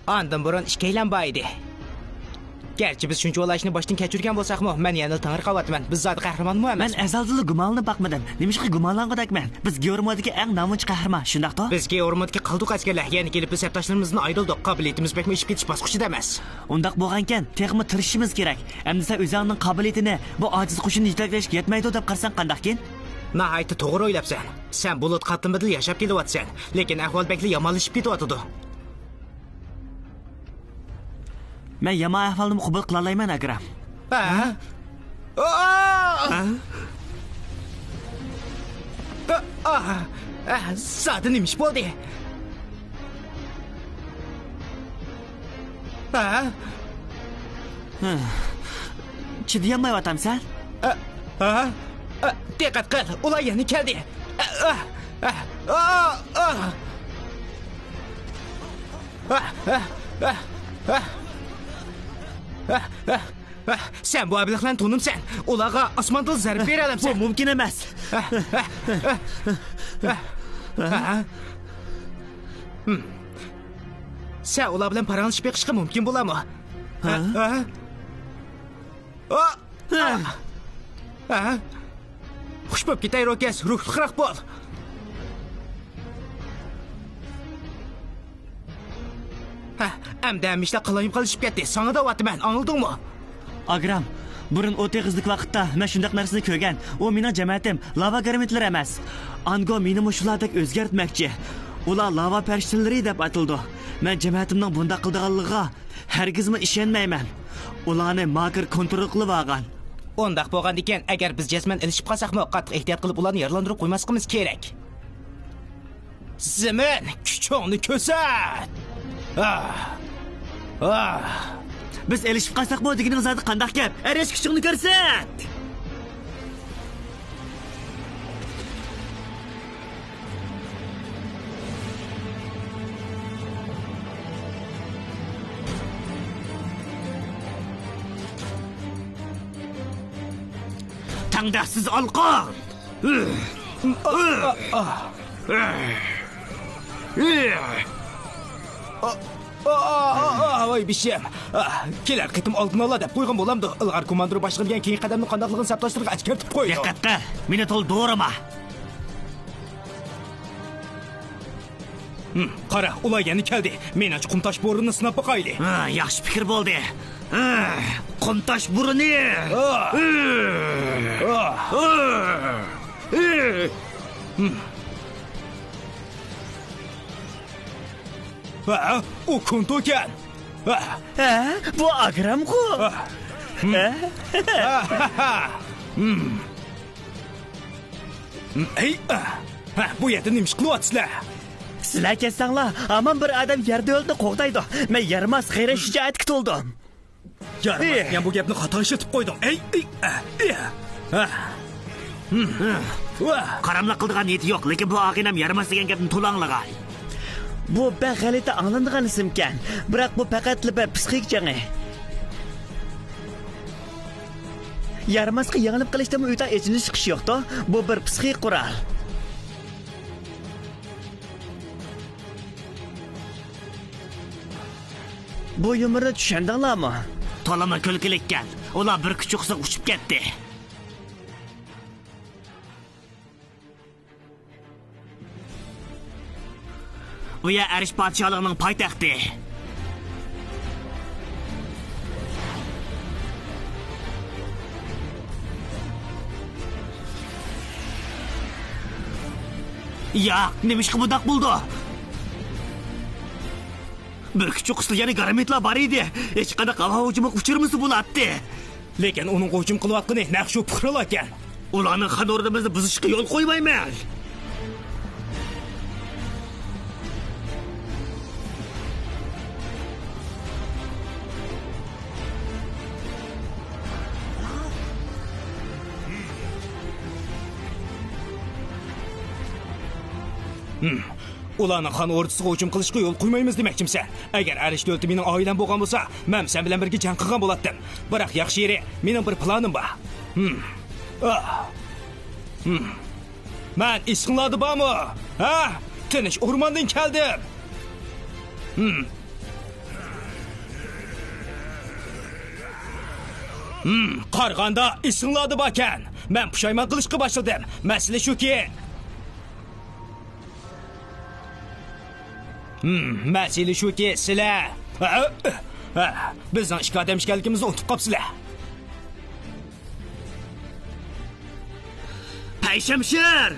Ondan burun ikkilan bor edi. Gerçi biz shuncha olashni boshdan kechirgan bo'lsak-mu, men yana tang'ir qavatman. Biz zot qahramonmi emas? Men azaldan gumonlanib bakmadim. Nimishqa gumonlanqadakman? Biz Geormodagi eng namunchi qahramon, shundaqmi? Biz Geormodga qildik askarlar, ya'ni kelib biz sabdoshlarimizni ayrildik. Qobiliyatimiz bekmi ishib ketish bosqichida emas. Undaq bo'lgankan, texmi tirishimiz kerak. Endi sen o'zingning qobiliyatini bu ojiz qushni yetaklashga yetmaydi deb qarsan qandaqkin? Nihoyatda to'g'ri o'ylabsan. Sen bulut qattimida yashab kelyapsan, lekin ahvol bekli yomonlashib ketyapti. Men yomon ahvolni qabul qila olmayman, Akram. Zodi nima ish bo'ldi? Chidayolmayapsan? Diqqat qil, ular yana keldi. Sen bu abiliklarni tunimsan. Ularga osmondan zarb bera olamsan. Bu mumkin emas. Sen ular bilan paranglashib chiqishga mumkin bo'ladimi? Xush bo'lib ketay, Rokas, ruhliroq bo'l. Amda ishlar qilayib qolishib ketdi. Sana da vaqtman, anladingmi? Akram, burun o'ta qizlik vaqtda men shundaq narsani ko'rgan. U mening jamoatim lava garamitlar emas. Ango meni mushulardek o'zgartmoqchi. Ular lava farishtalari deb atildi. Men jamoatimning bunda qildiganligiga hargizmi ishonmayman. Ularni makr kontrol qilib olgan. Ondaq bo'lganda ekan, agar biz jasman ilishib qolsak-mu, qattiq ehtiyot qilib ularni yaralantirib qo'ymasligimiz kerak. Zimin, kuchingni ko'rsat. Biz elishib qolsak bu deganing zoti qandaq gap? Arish kuchingni ko'rsat. Tangdaqsiz olqon. Voy bishim. Kelar qitim oldin ola deb qo'ygan bo'lamdi. Ilg'ar komandir boshqargan keyin qadamni qandaqligini sabtoshtirib achkartib qo'ydi. Diqqatda, meni to'ldirma. Qara, ular yana keldi. Men ach qumtosh bo'rini sinab boqayli. Yaxshi fikr bo'ldi. Qumtosh bo'rini. O kunto ekan. Bu Akram-ku. Bu yerda nima ish qilyapsizlar? Sizlar ketsanglar, amon bir odam yerda o'ldi qo'g'daydi. Men yarmas xayra shijoatga to'ldim. Yarmas, men bu gapni xato eshitib qo'ydim. Qaramla qildigan niyati yo'q, lekin bu og'inam yarmas degan gapni to'langlagan. Bu g'alati anglanadigan ismkan. Biroq bu faqat psixik jangi. Yarmasga yangilib qilishdan uyda echinish chiqish yo'q-da. Bu bir psixik qurol. Bu yumurni tushundinglarmi? To'lama kulkilikkan. Ular bir kuchuqsa uchib ketdi. Bu ya Arish podshohligining poytaxti. Ya, nima ish qilmoqda bo'ldi? Bir kuchuk qistilgani garamitlar bor edi. Hech qanday havo hujumi uchirmisi bo'ladi. Lekin uning hujum qilayotgani naqshu puxrolar ekan. Ularning qanordimizni buzishga yo'l qo'ymayman. Ularning xon o'rdisiga hujum qilishga yo'l qo'ymaymiz demoqchimsan. Agar Arish o'lti mening oilam bo'lgan bo'lsa, men sen bilan birga jang qilgan bo'lardim. Biroq yaxshi yeri, mening bir planim bor. Men isqinladi bormi? Tinch o'rmondan keldim. Qarğanda isınladı bakən. Mən puşayman qilishqa başladım. Məsələ shuki. Məsələ shuki, sizlar bizning ikki odam ekanligimizni unutib qopsizlar. Payshamshir!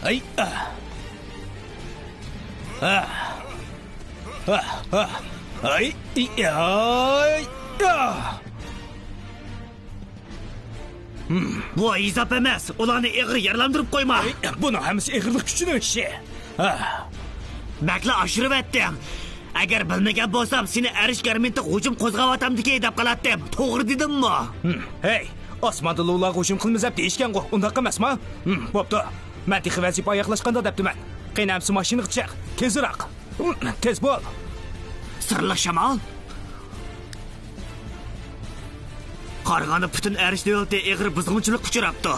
Ay. Ay. Ay. Bu izap emas. Ularni ig'ir yaralandırıp koyma. Buni hammasi ig'irlik kuchining ishi. Makla oshirib aytdim. Agar bilmagan bo'lsam, seni arish garmenti hujum qo'zg'avatamdiki deb qalatdim. To'g'ri dedimmi? Hey, osmonda ular hujum qilmazab deyishgan-ku. Undaqa emasmi? Bo'pti. Men texi vazifa oyoqlashganda debdiman. Qiynamsi mashina chiq. Tezroq. Tez bo'l. Sirli shamol. Qarg'ani butun arish davlatda ig'ir buzg'unchilik uchrabdi.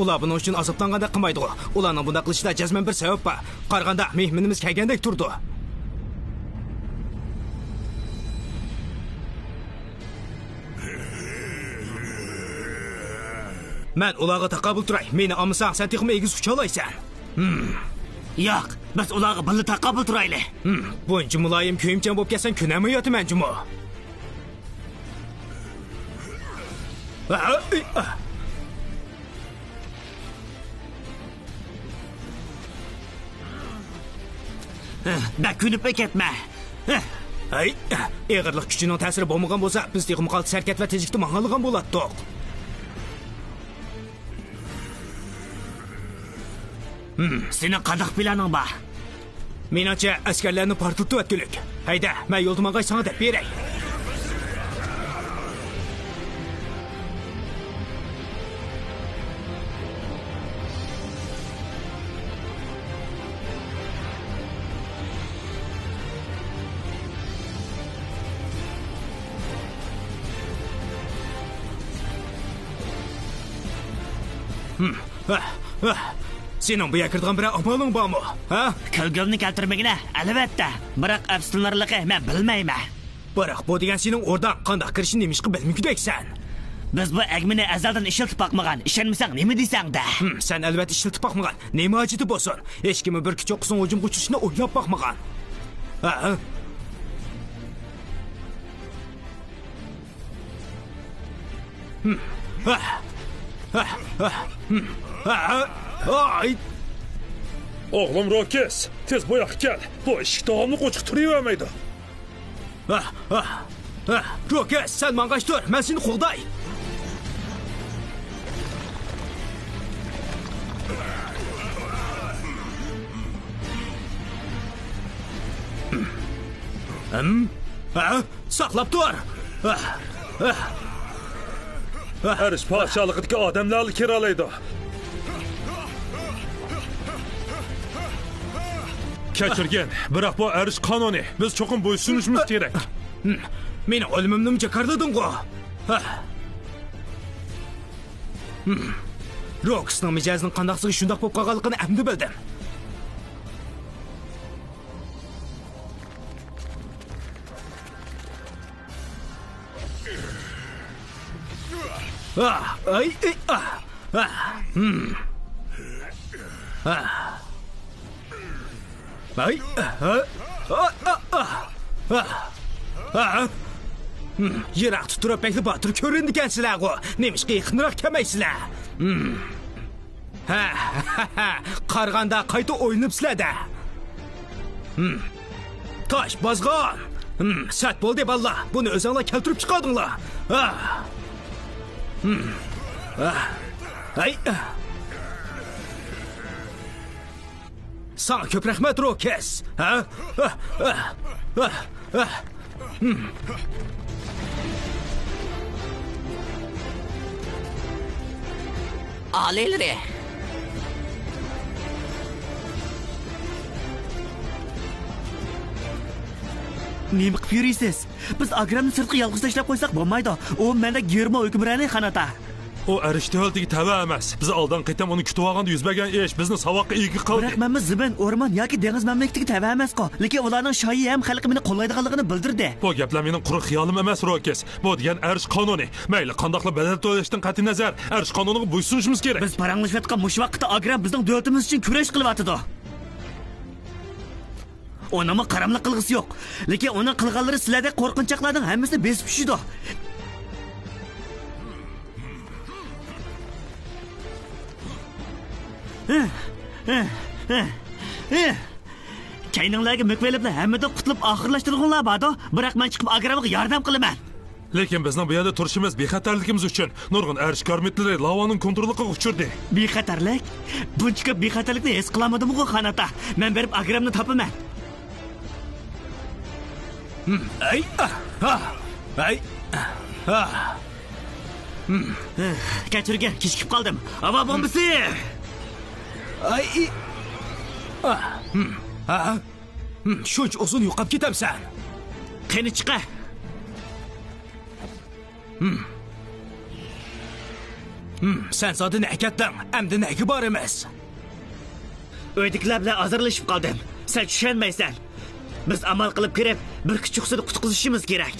Ular buning uchun azoblanganda qilmaydi. Ularning bunda qilishida jazman bir sabab bor. Qarg'anda mehmonimiz kelgandek turdi. Men ularga taqabul turay. Meni olmasang, sen texmi egiz kucha olaysan. Yo'q, biz ularga birga taqabul turayli. Buncha muloyim kuyimchan bo'lib kelsan, kunami yotaman jumo. Bak kunib ketma. Ay, ig'irlik kuchining ta'siri bo'lmagan bo'lsa, biz texmi qaltis harakat va tezlikda mang'algan bo'ladi. Sening qanday planing bor? Menimcha askarlarni portlatib o'tgulik. Hayda, men yo'lda mang'ay sana deb beray. Sening bu yakirdigan bir amaling bormi? Ha? Kulgimni keltirmagina, albatta. Biroq afsunlarligi men bilmayman. Biroq bu degan sening o'rdan qanday kirishni nemishqi bilmagudeksan. Biz bu agmini azaldan ishiltib boqmagan. Ishonmasang nima deysang-da? Sen albatta ishiltib boqmagan. Nima ajiti bo'lsin? Hech kim bir kuch o'qisin hujum qo'chishni o'ylab boqmagan. Ha? Ay! Oğlum Rokes, tez bu yoqqa kel. Bu eshik davomli qo'chiq turavermaydi. Rokes, sen mang'ash tur, men seni qo'g'day. Saqlab tur. Arish podshohligidagi odamlarni kiralaydi. Kechirgan, biroq bu arish qonuniy. Biz cho'qim bo'ysunishimiz kerak. Meni o'limimni jakarlading-ku. Roxning mijozning qandaqsiga shundoq bo'lib qolganligini endi bildim. Ay, yiroq turib bekli botir ko'rindikansizlar-ku. Nemishqa yaqinroq kelmaysizlar. Qarg'anda qayta o'ynabsizlar-da. Tosh bozg'on. Sat bo'ldi deb Allah. Buni o'zinglar keltirib chiqardinglar. Ay. Sana ko'p rahmat Rokes. Alelri. Nima qilib yurisiz? Biz Agramni sirtqa yolg'iz tashlab qo'ysak bo'lmaydi. U menda Germo hukmronlik qanota. O Arishtoldagi tava emas. Biz oldin qaytam uni kutib olganda yuz bergan ish bizni savoqqa ega qildi. Biroq men zimin, o'rmon yoki dengiz mamlakatiga tava emas-ku. Lekin ularning shoyi ham xalqi meni qo'llaydiganligini bildirdi. Bu gaplar mening quruq xiyolim emas, Rokes. Bu degan arish qonuni. Mayli, qandoqli badal to'lashdan qat'iy nazar, arish qonuniga bo'ysunishimiz kerak. Biz paranglashayotgan mush vaqtda Agram bizning davlatimiz uchun kurash qilyapti. Onama qaramlik qilg'isi yo'q. Lekin uning qilganlari sizlarda qo'rqinchoqlarning hammasini besib tushidi. Kayninglarga mukveliblar hammadan qutlib oxirlashtirganlar borda, biroq men chiqib Agramga yordam qilaman. Lekin bizning bu yerda turishimiz bexatarligimiz uchun nurg'un arish kormitlari lavaning kontroliga uchirdi. Bexatarlik? Buncha bexatarlikni his qilamadim-ku xanata. Men berib Agramni topaman. Kechirgan, kechikib qoldim. Havo bombasi. Shuncha uzun yo'qab ketamsan. Qani chiqa. Sen zodi nakatdan, amdi nagi bor emas. O'ydiklar bilan azarlashib qoldim. Sen tushunmaysan. Biz amal qilib kirib, bir kichikni qutqizishimiz kerak.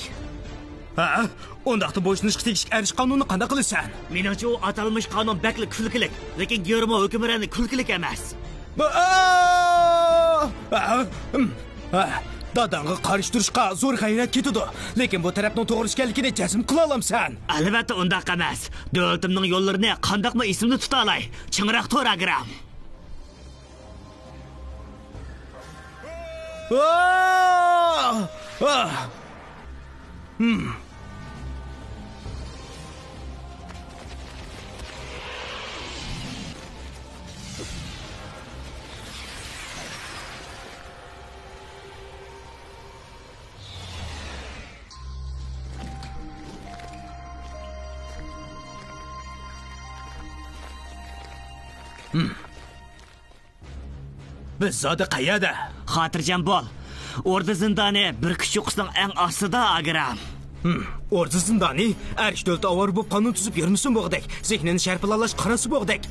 Undaqda bo'ysunishga tegishli arish qonunini qanday qilasan? Menimcha u atalmish qonun bakli kulkilik, lekin Germo hukmronning kulkilik emas. Dadangga qarshi turishga zo'r g'ayrat ketadi, lekin bu tarafning to'g'ri ekanligini jazm qila olamsan. Albatta undaq emas. Davlatimning yo'llarini qandoqmi esimda tuta olay. Chinroq to'g'ri Agram. Biz zodi qayerda? Xotirjam bo'l. O'rda zindoni bir kichikning eng ostida Agram. O'rda zindoni arish davlat avor bo'lib qonun tuzib yurmisin bo'g'dak. Zehnini sharpilalash qarasi bo'g'dak.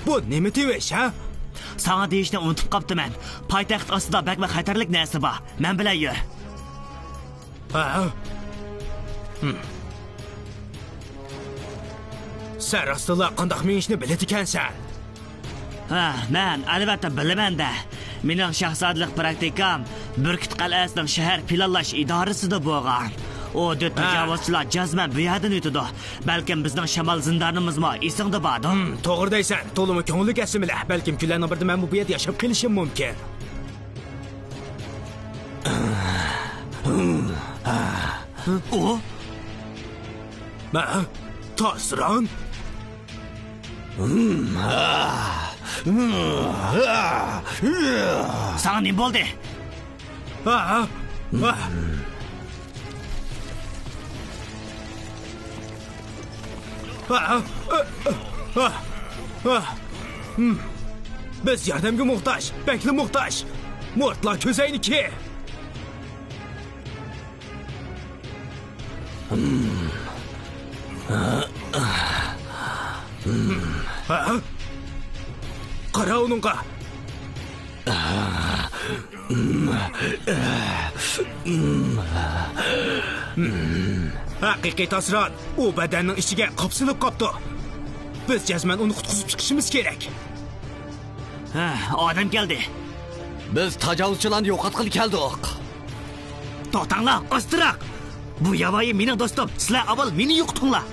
Bu nima deyish, ha? Sana deyishni unutib qoptiman. Poytaxt ostida bakma xatarlik narsa bor. Men bilan yur. Sen rostla qandoq minishni biladi ekansan. Men albatta bilaman-da. Mening shahzodlik praktikam Burkut qal'asining shahar planlash idorasida bo'lgan. O dot tajovuzchilar jazman bu yerdan o'tadi. Balkim bizning shamol zindonimizmi esingda bordi? To'g'ri deysan. To'limi ko'ngli kasimila. Balkim kunlarning birida men bu yerda yashab qolishim mumkin. Tasron? Sana ne bo'ldi? Biz yordamga muhtoj, bakli muhtoj. Mortlar ko'zayniki. Qara uningga. Haqiqiy tasron, u badanning ichiga qopsilib qopdi. Biz jazman uni qutqizib chiqishimiz kerak. Odam keldi. Biz tajovuzchilarni yo'qotqili keldik. To'xtanglar, ostiroq. Bu yavoyi mening do'stim. Sizlar avval meni yo'qotinglar.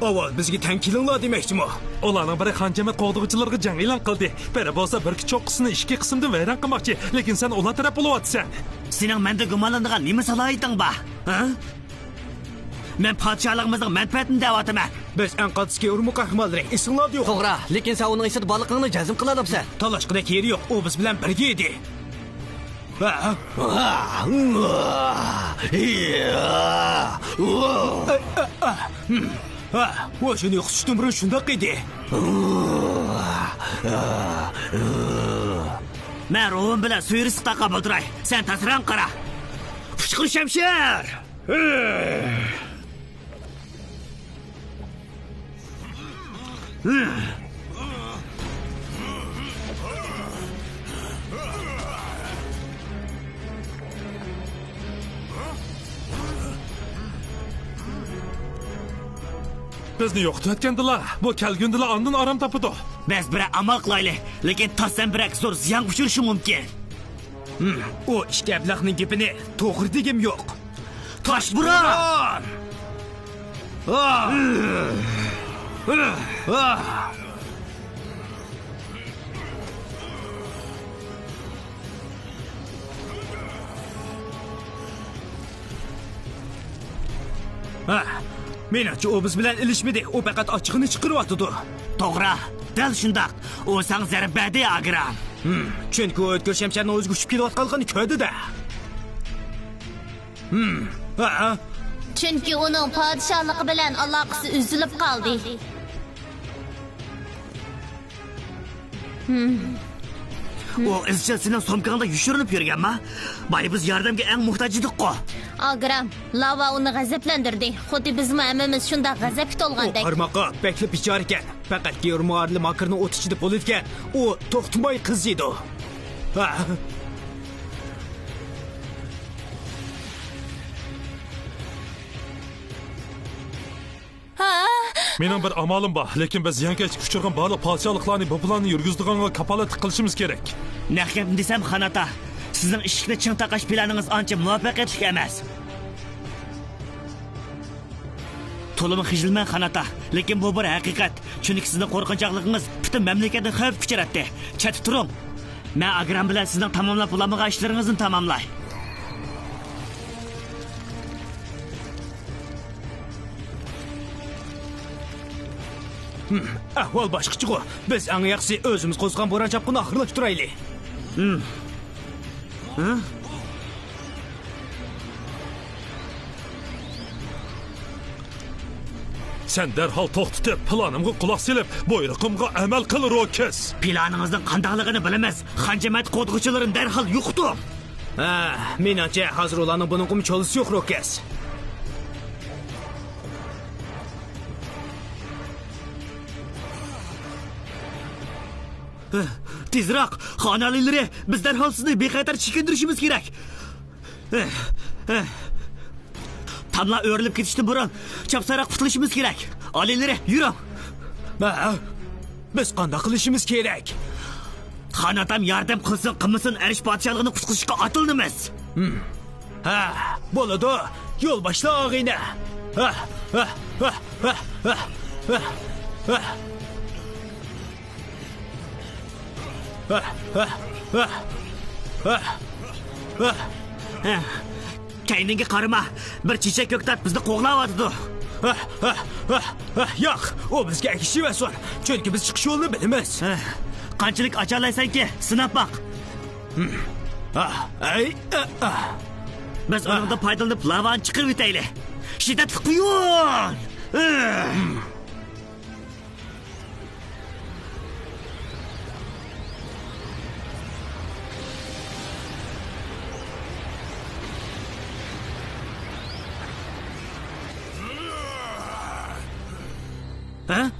Avval bizga tang kelinglar demoqchimi? Ularning biri xanjama qo'g'dug'ichilarga jang e'lon qildi. Biri bo'lsa bir cho'qqisini ikki qismda vayron qilmoqchi, lekin sen ular taraf bo'lyapsan. Sening menda gumonlanadigan nima salohiyating bor? Men podshohligimizning manfaatini da'votaman. Biz anqadskiy urmu qahramonlar esinglar yo'q. To'g'ri, lekin sen uning isida borlig'ini jazm qila olabsan. Talashqida keri yo'q. U biz bilan birga edi. O'shani yo'qishdan burun shundoq edi. Men ruhim bilan suyrisq taqab o'tiray. Sen tasran qara. Pushqir shamshir. Bizni yo'qotib o'tgandilar. Bu kelgundilar ondan aram topidi. Biz bir amal qilaylik, lekin tasdan birak zo'r ziyon uchishi mumkin. O ikki ablaqning gapini to'g'ri degim yo'q. Toshburon! Menimcha o biz bilan ilishmadi. O faqat ochiqini chiqaryotdi. To'g'ri, dal shundoq. O sang zarb berdi, Agram. Chunki u o'tkir shamsharni o'ziga uchib kelayotganligini ko'rdi-da. Chunki uning podshohligi bilan aloqasi uzilib qoldi. O izchil sening somkangda yushirinib yurganmi? Bay biz yordamga eng muhtoj edik-ku. Agram, lava uni g'azablantirdi. Xuddi bizmi hammamiz shunda g'azabga to'lgandek. Qarmoqqa beklib bichar ekan. Faqat Geormarli makrni o't ichida bo'lgan. U to'xtamay qiziydi. Mening bir amalim bor, lekin biz yangi kuchirgan baliq podshohliklarni bu planni yurgizdiganga kapolat qilishimiz kerak. Nahkem desam, Xanata, sizning ishni chin taqash planingiz ancha muvaffaqiyatli emas. To'liq xijilman, Xanata, lekin bu bir haqiqat. Chunki sizning qo'rqinchoqligingiz butun mamlakatni xavf kuchiratdi. Chetib turing. Men Agram bilan sizning tamomlab bo'lmagan ishlaringizni tamomlay. Ahvol boshqacha-ku. Biz eng yaxshisi o'zimiz qo'zg'an bo'ron chapqini oxirlashtiraylik. Sen darhol to'xtatib, planimga quloq solib, buyruqimga amal qil, Rokiz. Planingizning qandayligini bilamiz. Xanjamat qo'dg'ichilarini darhol yo'qoting. Menimcha hozir ularning buning qumcholisi yo'q, Rokiz. Tezroq, xonalilari, biz darhol sizni bexatar chekintirishimiz kerak. Tamla o'rilib ketishdan burun chapsaroq qutulishimiz kerak. Olilari, yuring. Biz qanday qilishimiz kerak? Xanatam yordam qilsin, qilmasin, Arish podshohligini qutqizishga otildimiz. Bo'ladi. Yo'l boshla, og'ayni. Kayningga qarama, bir chechak ko'ktat bizni qo'g'layotdi. Yo'q, u bizga akishimas. Chunki biz chiqish yo'lini bilamiz. Qanchalik ochalaysanki, sinab boq. Biz uningda foydalanib lavani chiqarib o'taylik. Shiddatli quyun.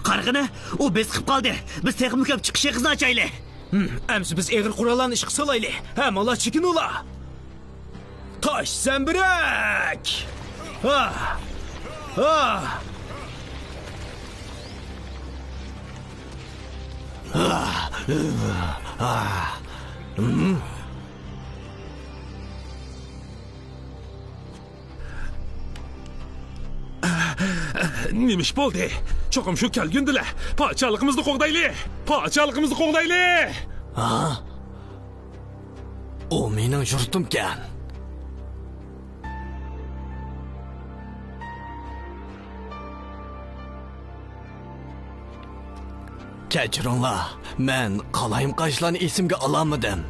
Qarg'ini, u bez qilib qoldi. Biz texnikam chiqishimizni ochaylik. Amsi biz eg'ir qurollarni ish qisalaylik. Hammalar chekin ular. Tosh zambirak. Nemish bo'ldi? Cho'qim shu kelgundilar. Podshohligimizni qo'g'daylik. Podshohligimizni qo'g'daylik. O mening yurtimkan. Kechiringlar, men qalayim qashlarni esimga olamadim.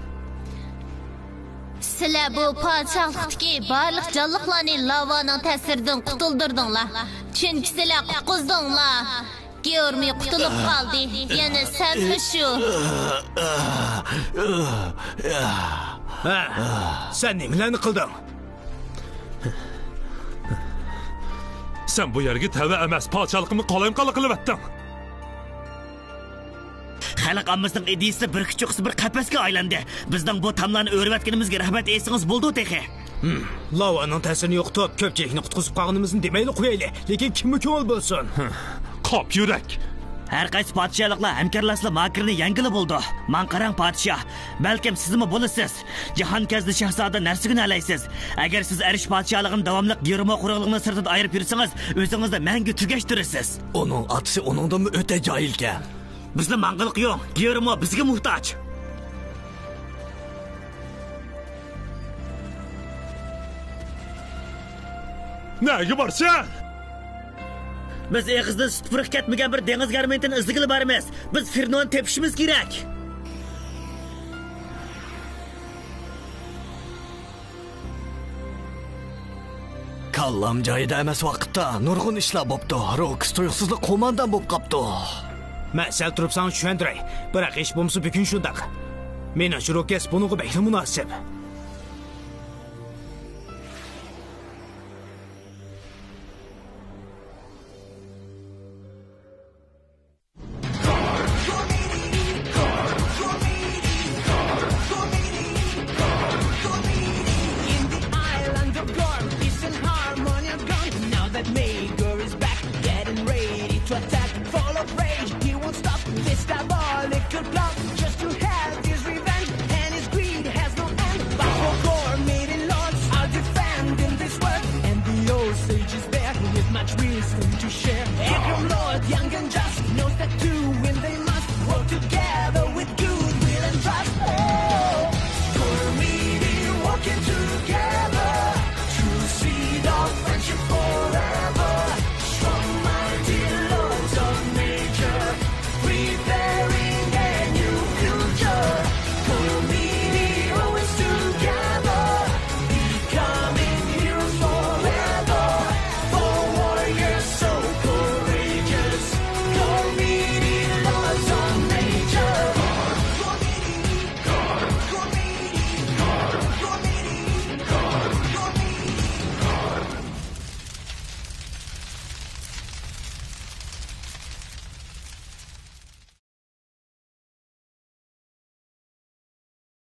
Sizlar bu podshohlikdagi barliq jonliqlarni lavaning ta'siridan qutuldirdinglar. Chunki sizlar qutqizdinglar. Geormi qutulib qoldi. Yana senmi shu? Sen nimalarni qilding? Sen bu yerga tava emas, podshohligimni qalayim qilib o'tding. xalq ommasining ideyasi bir kichik bir qafasga aylandi. Bizning bu tamlarni o'rvatganimizga rahmat esingiz bo'ldi texi. Lavaning ta'sirini yo'qotib, ko'pchilikni qutqizib qolganimizni demayli qo'yaylik, lekin kimmi ko'ngil bo'lsin? Qop yurak. Har qaysi podshohliklar hamkorlashib makrini yangili bo'ldi. Men qarang podshoh, balkim sizmi bo'lasiz. Jahon kazni shahzoda narsigini alaysiz. Agar siz arish podshohligini davomli Germo quruqligini sirtib ayirib yursangiz, o'zingizni mangu tugashtirasiz. Uning otasi uningdan o'ta joyilgan. Bizni mang'ilq yo'q. Germo bizga muhtoj. Nega borsan? Biz eg'izdan sut purib ketmagan bir dengiz garmentini izdigili boramiz. Biz Firnoni tepishimiz kerak. Kallam joyida emas vaqtda nurg'un ishlar bo'pti. Rox tuyuqsizlik qo'mondan bo'lib qopti. Men sal turibsan tushuntiray. Biroq ish bo'lmasa bugun shundaq. Menimcha Rokas bunga bekli munosib. Wisdom to share. Every Lord, young and just, knows that to